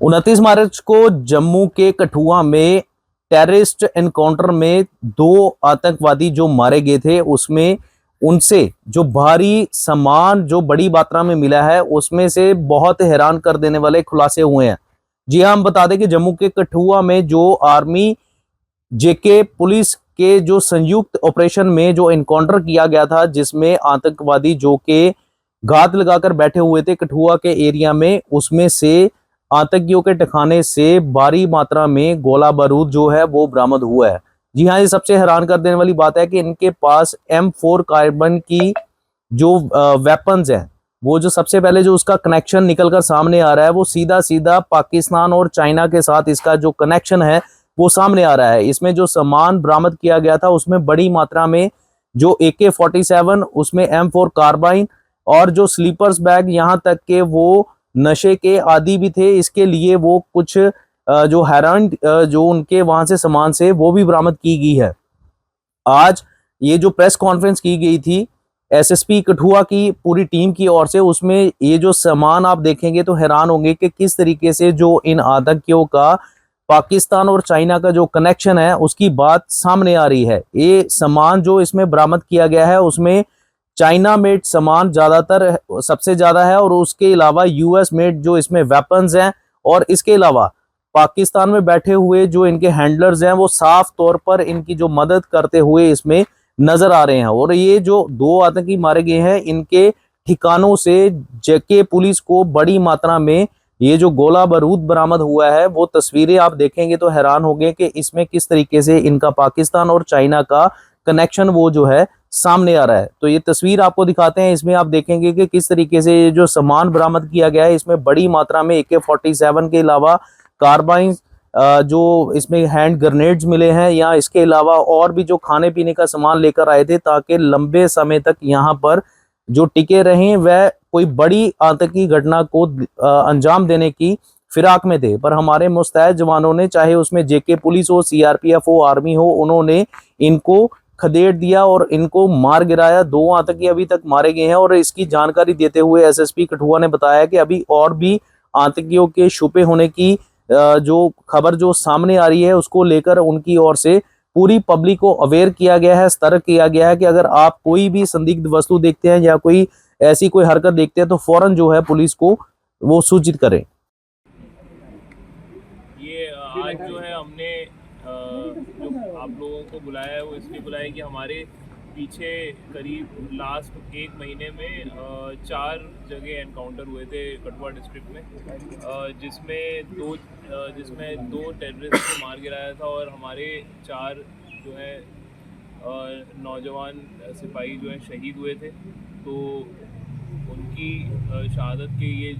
29 मार्च को जम्मू के कठुआ में टेररिस्ट एनकाउंटर में 2 आतंकवादी जो मारे गए थे, उसमें उनसे जो भारी सामान जो बड़ी मात्रा में मिला है, उसमें से बहुत हैरान कर देने वाले खुलासे हुए हैं। जी हाँ, हम बता दें कि जम्मू के कठुआ में जो आर्मी जेके पुलिस के जो संयुक्त ऑपरेशन में जो एनकाउंटर किया गया था, जिसमें आतंकवादी जो के घात लगाकर बैठे हुए थे कठुआ के एरिया में, उसमें से आतंकियों के ठिकाने से भारी मात्रा में गोला बारूद जो है वो बरामद हुआ है। जी हाँ, ये सबसे हैरान कर देने वाली बात है कि इनके पास M4 कार्बन की जो वेपन्स हैं, वो जो सबसे पहले जो उसका कनेक्शन निकलकर सामने आ रहा है, वो सीधा सीधा पाकिस्तान और चाइना के साथ इसका जो कनेक्शन है वो सामने आ रहा है। इसमें जो सामान बरामद किया गया था, उसमें बड़ी मात्रा में जो AK-47, उसमें M4 कार्बाइन और जो स्लीपर्स बैग, यहाँ तक के वो नशे के आदी भी थे। इसके लिए वो कुछ जो हेरोइन जो उनके वहां से सामान से वो भी बरामद की गई है। आज ये जो प्रेस कॉन्फ्रेंस की गई थी SSP कठुआ की पूरी टीम की ओर से, उसमें ये जो सामान आप देखेंगे तो हैरान होंगे कि किस तरीके से जो इन आतंकियों का पाकिस्तान और चाइना का जो कनेक्शन है उसकी बात सामने आ रही है। ये सामान जो इसमें बरामद किया गया है, उसमें चाइना मेड सामान ज्यादातर सबसे ज्यादा है, और उसके अलावा US मेड जो इसमें वेपन्स हैं, और इसके अलावा पाकिस्तान में बैठे हुए जो इनके हैंडलर्स हैं वो साफ तौर पर इनकी जो मदद करते हुए इसमें नजर आ रहे हैं। और ये जो 2 आतंकी मारे गए हैं, इनके ठिकानों से जेके पुलिस को बड़ी मात्रा में ये जो गोला बारूद बरामद हुआ है, वो तस्वीरें आप देखेंगे तो हैरान होंगे कि इसमें किस तरीके से इनका पाकिस्तान और चाइना का कनेक्शन वो जो है सामने आ रहा है। तो ये तस्वीर आपको दिखाते हैं, इसमें आप देखेंगे कि किस तरीके से ये जो सामान बरामद किया गया है, इसमें बड़ी मात्रा में AK-47 के अलावा कार्बाइन, जो इसमें हैंड ग्रेनेड्स मिले हैं, या इसके अलावा और भी जो खाने पीने का सामान लेकर आए थे, ताकि लंबे समय तक यहाँ पर जो टिके रहें, वह कोई बड़ी आतंकी घटना को अंजाम देने की फिराक में थे। पर हमारे मुस्तैद जवानों ने, चाहे उसमें जेके पुलिस हो, CRPF हो, आर्मी हो, उन्होंने इनको खदेड़ दिया और इनको मार गिराया। 2 आतंकी अभी तक मारे गए हैं, और इसकी जानकारी देते हुए SSP कठुआ ने बताया कि अभी और भी आतंकियों के छुपे होने की जो खबर जो सामने आ रही है, उसको लेकर उनकी ओर से पूरी पब्लिक को अवेयर किया गया है, सतर्क किया गया है कि अगर आप कोई भी संदिग्ध वस्तु देखते हैं या कोई ऐसी कोई हरकत देखते हैं तो फौरन जो है पुलिस को वो सूचित करें। ये आज जो है हमने जो आप लोगों को बुलाया है वो इसलिए बुलाया है कि हमारे पीछे करीब लास्ट 1 महीने में 4 जगह एनकाउंटर हुए थे कठुआ डिस्ट्रिक्ट में, जिसमें 2 टेररिस्ट को मार गिराया था, और हमारे 4 जो है नौजवान सिपाही जो हैं शहीद हुए थे। तो उनकी शहादत के ये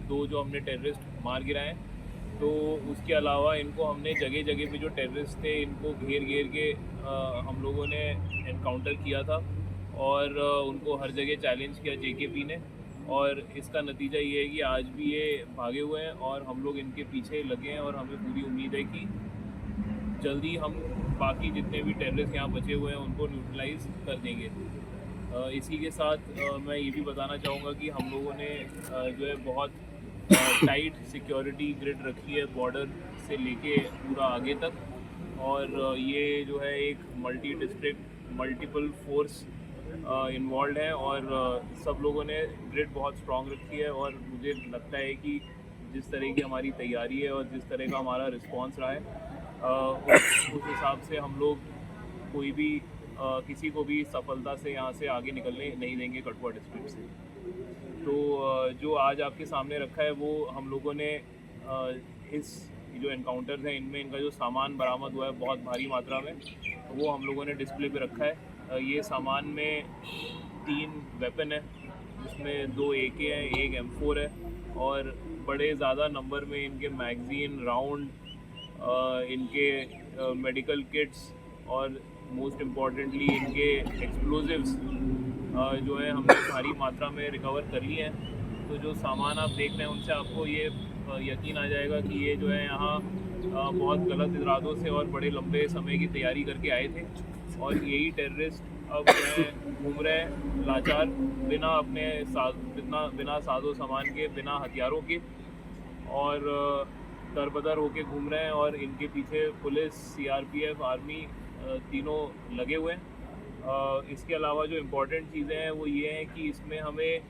2 जो हमने टेररिस्ट मार गिराए हैं। तो उसके अलावा इनको हमने जगह जगह पे जो टेररिस्ट थे इनको घेर के हम लोगों ने एनकाउंटर किया था, और उनको हर जगह चैलेंज किया JKP ने, और इसका नतीजा ये है कि आज भी ये भागे हुए हैं और हम लोग इनके पीछे लगे हैं, और हमें पूरी उम्मीद है कि जल्दी हम बाकी जितने भी टेररिस्ट यहाँ बचे हुए हैं उनको न्यूट्रलाइज कर देंगे। इसी के साथ मैं ये भी बताना चाहूँगा कि हम लोगों ने जो है बहुत टाइट सिक्योरिटी ग्रिड रखी है बॉर्डर से लेके पूरा आगे तक, और ये जो है एक multi district multiple force involve है, और सब लोगों ने ग्रिड बहुत स्ट्रॉन्ग रखी है। और मुझे लगता है कि जिस तरह की हमारी तैयारी है और जिस तरह का हमारा रिस्पांस रहा है, उस हिसाब से हम लोग कोई भी किसी को भी सफलता से यहाँ से आगे निकलने नहीं देंगे कठुआ डिस्ट्रिक्ट से। तो जो आज आपके सामने रखा है वो हम लोगों ने इस जो एनकाउंटर्स हैं इनमें इनका जो सामान बरामद हुआ है बहुत भारी मात्रा में, वो हम लोगों ने डिस्प्ले पे रखा है। ये सामान में 3 वेपन है, जिसमें 2 AK हैं, 1 M4 है, और बड़े ज़्यादा नंबर में इनके मैगज़ीन, राउंड, इनके मेडिकल किट्स, और मोस्ट इम्पॉर्टेंटली इनके एक्सप्लोजिव्स जो है हमने भारी मात्रा में रिकवर कर लिए हैं। तो जो सामान आप देख रहे हैं उनसे आपको ये यकीन आ जाएगा कि ये जो है यहाँ बहुत गलत इरादों से और बड़े लंबे समय की तैयारी करके आए थे, और यही टेररिस्ट अब जो है घूम रहे हैं लाचार, बिना साजो सामान के, बिना हथियारों के, और दरबदर होके घूम रहे हैं और इनके पीछे पुलिस, सीआरपीएफ, आर्मी तीनों लगे हुए हैं। इसके अलावा जो इम्पोर्टेंट चीज़ें हैं वो ये हैं कि इसमें हमें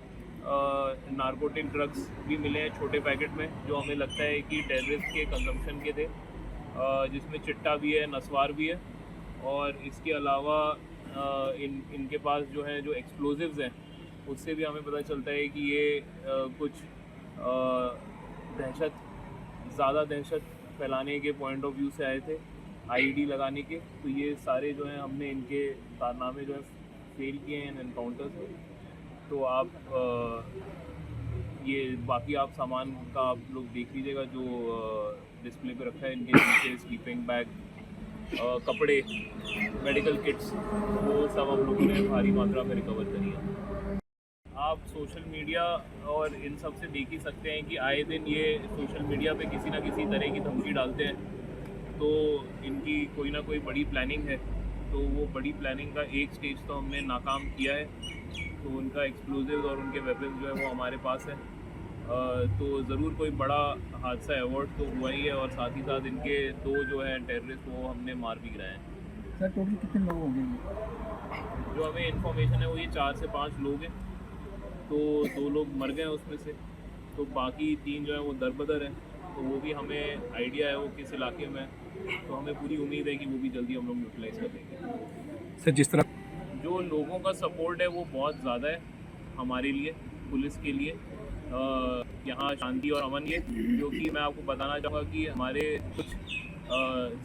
नारकोटिक ड्रग्स भी मिले हैं छोटे पैकेट में, जो हमें लगता है कि टेररिस्ट के कंजम्पशन के थे, जिसमें चिट्टा भी है, नस्वार भी है। और इसके अलावा इनके पास जो है जो एक्सप्लोजिव्स हैं उससे भी हमें पता चलता है कि ये कुछ ज़्यादा दहशत फैलाने के पॉइंट ऑफ व्यू से आए थे, आईईडी लगाने के। तो ये सारे जो हैं हमने इनके कारनामे जो है फेल किए हैं इन एनकाउंटर्स में। तो आप ये बाकी आप सामान का आप लोग देख लीजिएगा जो डिस्प्ले पे रखा है। इनके नीचे स्लीपिंग बैग, कपड़े, मेडिकल किट्स, वो सब हम लोगों ने भारी मात्रा में रिकवर करी है। आप सोशल मीडिया और इन सब से देख ही सकते हैं कि आए दिन ये सोशल मीडिया पे किसी ना किसी तरह की धमकी डालते हैं। तो इनकी कोई ना कोई बड़ी प्लानिंग है। तो वो बड़ी प्लानिंग का एक स्टेज तो हमने नाकाम किया है। तो उनका एक्सप्लोजिव और उनके वेपन्स जो है वो हमारे पास है। तो ज़रूर कोई बड़ा हादसा अवॉर्ड तो हुआ ही है, और साथ ही साथ इनके दो जो है टेररिस्ट वो हमने मार भी गिराए हैं। सर टोटल कितने लोग होंगे? जो हमें इन्फॉर्मेशन है वो ये 4 से 5 लोग हैं। तो 2 लोग मर गए उसमें से, तो बाकी 3 जो है वो दरबदर हैं। तो वो भी हमें आइडिया है वो किस इलाके में है। तो हमें पूरी उम्मीद है कि वो भी जल्दी हम लोग यूटिलाइज़ कर देंगे। सर जिस तरह जो लोगों का सपोर्ट है वो बहुत ज़्यादा है हमारे लिए, पुलिस के लिए। यहाँ शांति और अमन ये, क्योंकि मैं आपको बताना चाहूँगा कि हमारे कुछ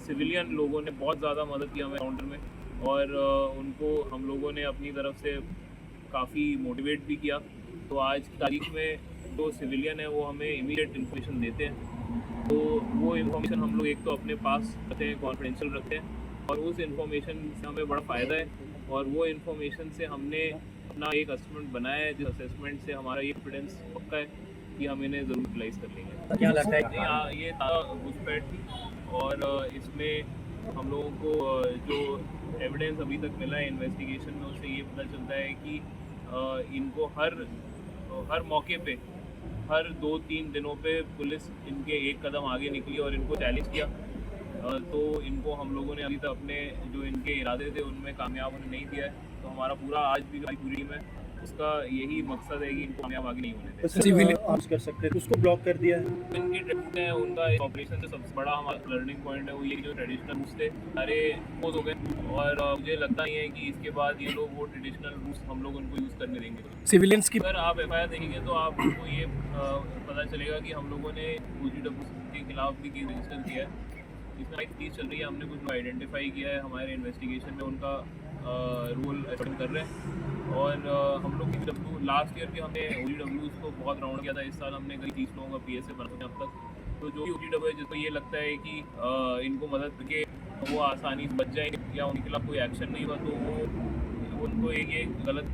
सिविलियन लोगों ने बहुत ज़्यादा मदद की हमें काउंटर में, और उनको हम लोगों ने अपनी तरफ से काफ़ी मोटिवेट भी किया। तो आज की तारीख में जो सिविलियन है वो हमें इमीडिएट इन्फॉर्मेशन देते हैं। तो वो इन्फॉर्मेशन हम लोग एक तो अपने पास रखते हैं, कॉन्फिडेंशियल रखते हैं, और उस इन्फॉर्मेशन से हमें बड़ा फ़ायदा है। और वो इन्फॉर्मेशन से हमने अपना एक असेसमेंट बनाया है, जिस असेसमेंट से हमारा ये कॉन्फिडेंस पक्का है कि हम इन्हें ज़रूर यूटिलाइज़ कर लेंगे। क्या लगता है? ये घुसपैठ थी, और इसमें हम लोगों को जो एविडेंस अभी तक मिला है इन्वेस्टिगेशन में, उससे ये पता चलता है कि इनको हर मौके पे, हर 2-3 दिनों पे पुलिस इनके एक कदम आगे निकली और इनको चैलेंज किया। तो इनको हम लोगों ने अभी तक अपने जो इनके इरादे थे उनमें कामयाब होने नहीं दिया है। तो हमारा पूरा आज भी हमारी पूरी टीम है, उसका यही मकसद है कि इनको कामयाब आगे नहीं होने दें। सिविल आप कर सकते हैं तो उसको ब्लॉक कर दिया है। इनकी ट्रिप है, उनका ऑपरेशन से सबसे बड़ा हमारा लर्निंग पॉइंट है वो ये, जो ट्रेडिशनल रूट्स थे सारे पोज हो गए, और मुझे लगता ही है कि इसके बाद ये लोग वो ट्रेडिशनल रूट्स हम लोग उनको यूज़ करने देंगे। सिविलियंस की अगर आप एफआईआर देखेंगे तो आपको ये पता चलेगा कि हम लोगों ने OGW के खिलाफ भी केस रजिस्टर किया है। इसमें एक चीज़ चल रही है, हमने कुछ आइडेंटिफाई किया है, हमारे इन्वेस्टिगेशन में उनका रोल अटेंड कर रहे हैं। और हम लोग OGW लास्ट ईयर भी हमने OGWs को बहुत राउंड किया था। इस साल हमने करीब 30 लोगों का PSA बना अब तक। तो जो भी OGW है जिसको ये लगता है कि इनको मदद करके वो आसानी से बच जाएंगे या उनके खिलाफ कोई एक्शन नहीं हुआ, तो वो उनको एक गलत